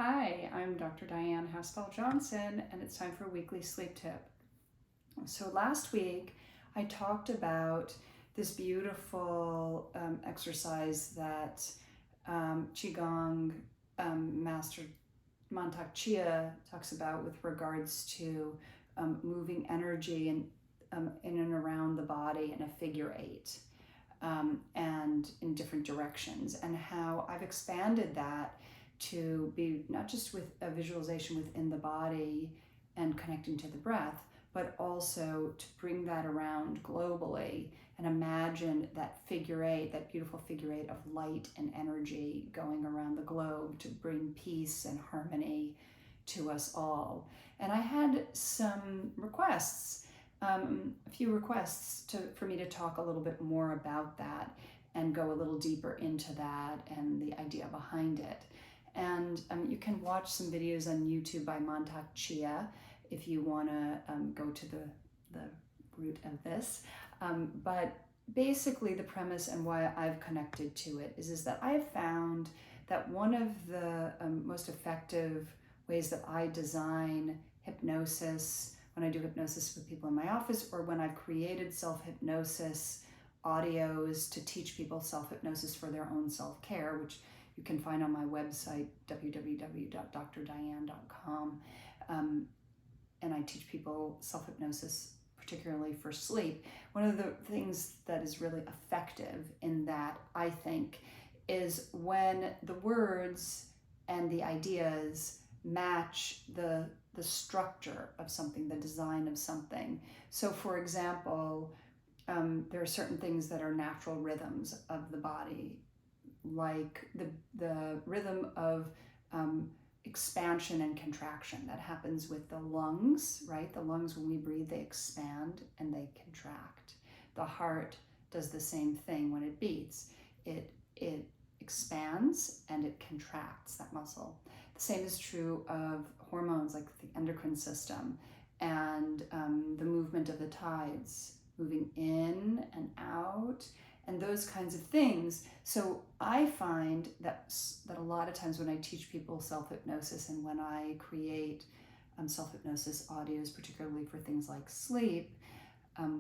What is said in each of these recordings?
Hi, I'm Dr. Dyan Haspel-Johnson, and it's time for a weekly sleep tip. So last week, I talked about this beautiful exercise that Qi Gong Master Mantak Chia talks about with regards to moving energy in and around the body in a figure eight and in different directions, and how I've expanded that to be not just with a visualization within the body and connecting to the breath, but also to bring that around globally and imagine that figure eight, that beautiful figure eight of light and energy going around the globe to bring peace and harmony to us all. And I had some requests, a few requests for me to talk a little bit more about that and go a little deeper into that and the idea behind it. And you can watch some videos on YouTube by Mantak Chia if you want to go to the root of this. But basically the premise and why I've connected to it is that I have found that one of the most effective ways that I design hypnosis, when I do hypnosis with people in my office, or when I've created self-hypnosis audios to teach people self-hypnosis for their own self-care, which you can find on my website, www.drdyan.com. And I teach people self-hypnosis, particularly for sleep. One of the things that is really effective in that, I think, is when the words and the ideas match the structure of something, the design of something. So for example, there are certain things that are natural rhythms of the body, like the rhythm of expansion and contraction that happens with the lungs, right? The lungs, when we breathe, they expand and they contract. The heart does the same thing when it beats. It expands and it contracts, that muscle. The same is true of hormones like the endocrine system and the movement of the tides, moving in and out, and those kinds of things. So I find that a lot of times when I teach people self-hypnosis and when I create self-hypnosis audios, particularly for things like sleep,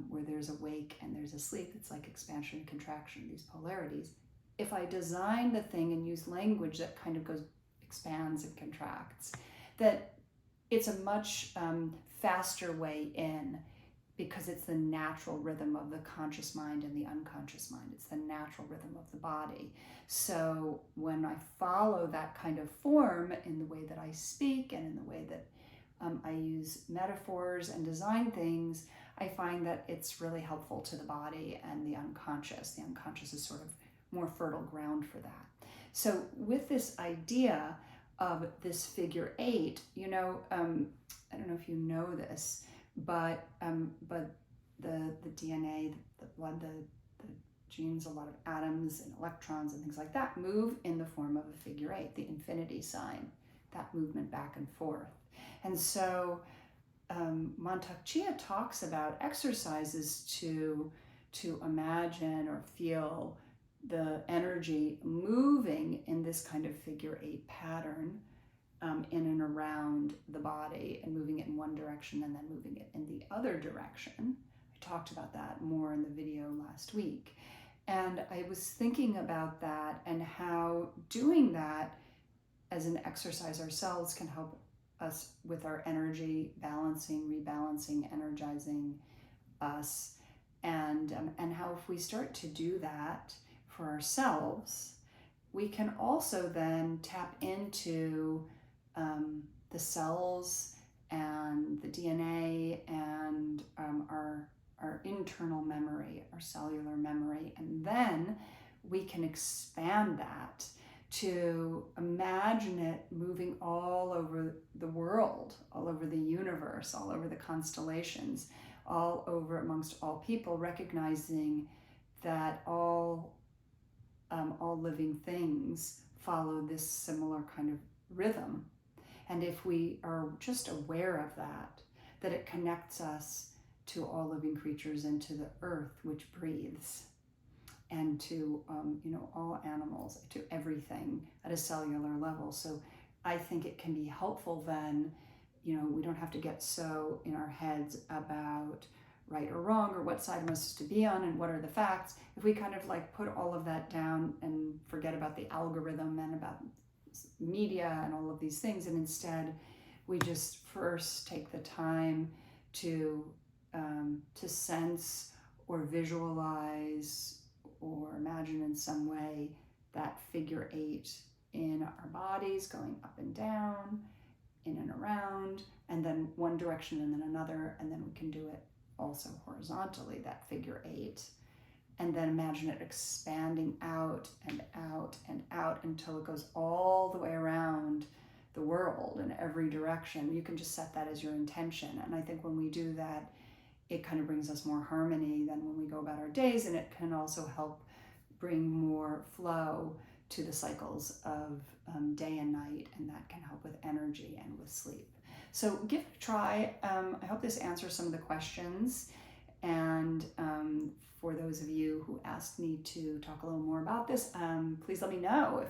where there's a wake and there's a sleep, it's like expansion and contraction, these polarities. If I design the thing and use language that kind of expands and contracts, that it's a much faster way in, because it's the natural rhythm of the conscious mind and the unconscious mind. It's the natural rhythm of the body. So when I follow that kind of form in the way that I speak and in the way that I use metaphors and design things, I find that it's really helpful to the body and the unconscious. The unconscious is sort of more fertile ground for that. So with this idea of this figure eight, I don't know if you know this, but the DNA, the blood, the genes, a lot of atoms and electrons and things like that move in the form of a figure eight, the infinity sign, that movement back and forth. And so Mantak Chia talks about exercises to imagine or feel the energy moving in this kind of figure eight pattern in and around the body, and moving it in one direction and then moving it in the other direction. I talked about that more in the video last week. And I was thinking about that and how doing that as an exercise ourselves can help us with our energy, balancing, rebalancing, energizing us. And how if we start to do that for ourselves, we can also then tap into the cells and the DNA and our internal memory, our cellular memory, and then we can expand that to imagine it moving all over the world, all over the universe, all over the constellations, all over amongst all people, recognizing that all living things follow this similar kind of rhythm. And if we are just aware of that it connects us to all living creatures and to the earth, which breathes, and to all animals, to everything at a cellular level. So I think it can be helpful then, we don't have to get so in our heads about right or wrong or what side am I supposed to be on and what are the facts. If we kind of like put all of that down and forget about the algorithm and about media and all of these things, and instead we just first take the time to sense or visualize or imagine in some way that figure 8 in our bodies, going up and down, in and around, and then one direction and then another, and then we can do it also horizontally, that figure 8. And then imagine it expanding out and out and out until it goes all the way around the world in every direction. You can just set that as your intention. And I think when we do that, it kind of brings us more harmony than when we go about our days, and it can also help bring more flow to the cycles of day and night, and that can help with energy and with sleep. So give it a try. I hope this answers some of the questions, and for those of you who asked me to talk a little more about this, please let me know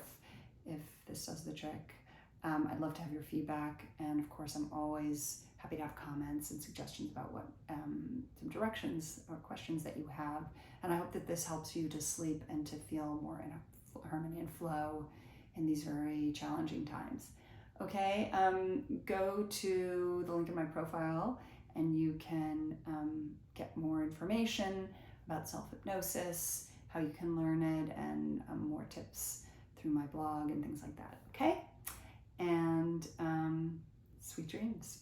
if this does the trick. I'd love to have your feedback, and of course I'm always happy to have comments and suggestions about what some directions or questions that you have. And I hope that this helps you to sleep and to feel more in a harmony and flow in these very challenging times. Okay, go to the link in my profile and you can get more information about self-hypnosis, how you can learn it, and more tips through my blog and things like that. Okay, and sweet dreams.